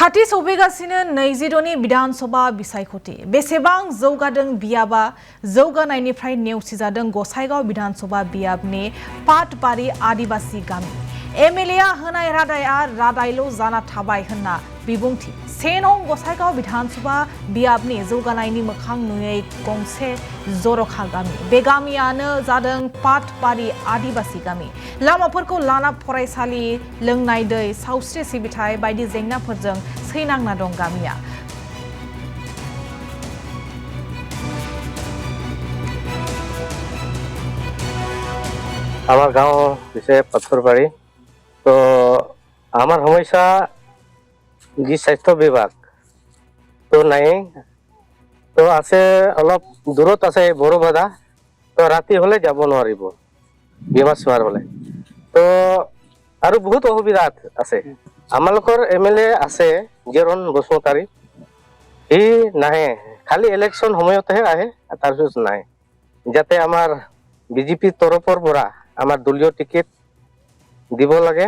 खाथि सौफैगासिनो 22नि विधानसभा बिसायख'थि बेसेबां जौगादों बियाबा जौगानायनिफ्राय नेवसिजादों गसाइगाव विधानसभा बियाबनि पाटबारि आदिबासी गामि एमएलएआ होनाय रादायआ रादायल' जाना थाबाय होनना बिबुंथि 1 नं गसाइगाव विधानसभा बियाबनि जौगानायनि मोखां नुयै गंसे जरखा गामि बे गामियानो जादों पाटबारि आदिबासी गामि लामाफोरखौ लाना फरायसालि लोंनाय दै सावस्रि सिबिथाय बायदि जेंनाफोरजों सैनांना दं गामिया আমার গাঁও পিছে পাথরবাড়ি তো আমার সমস্যা যি স্বাস্থ্য বিভাগ তো নাই তো আছে অলপ দূৰত আছে বড় বাধা তো ৰাতি হলে যাব নোৱাৰিব বেমাৰ চেমাৰ হলে তো আৰু বহুত অসুবিধা আছে আমালোকৰ এমএলএ আছে জেৰণ বসুমতাৰী সি নাহে খালি ইলেকশ্যন সময়তহে আহে তাৰপিছত নাই যাতে আমাৰ বিজেপি তৰফৰ পৰা আমার দলীয় টিকিট দিব লাগে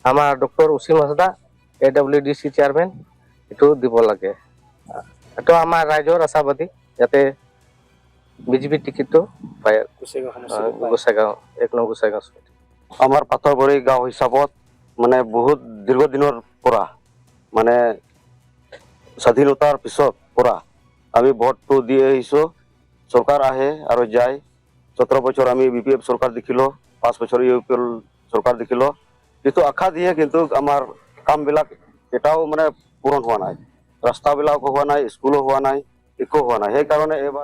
আমার ডক্টর উসিম হাসদা এডব্লিউডিসি চেয়ারম্যান এটো দিব লাগে এটো আমার রাজ্যর আশাবাদী যাতে বিজেপি টিকিটটো পায় গোসাইগাঁও 1 নং গোসাইগাঁও আমার পাথরবাড়ি গাঁও হিসাবত মানে বহুত দীর্ঘদিনের পৰা মানে স্বাধীনতাৰ পিছত পৰা আমি ভোটটো দিয়ে আহিছো সরকার আহে আর যায় 17 বছর আমি বিপিএফ সরকার দেখিলো 5 বছর ইউপিএল সরকার দেখিলো কিন্তু আশা দিয়ে কিন্তু আমার কামবিলাক এটাও মানে পূরণ হওয়া নাই রাস্তাবিলাক হওয়া নাই স্কুলও হওয়া নাই একো হওয়া নাই সেই কারণে এবার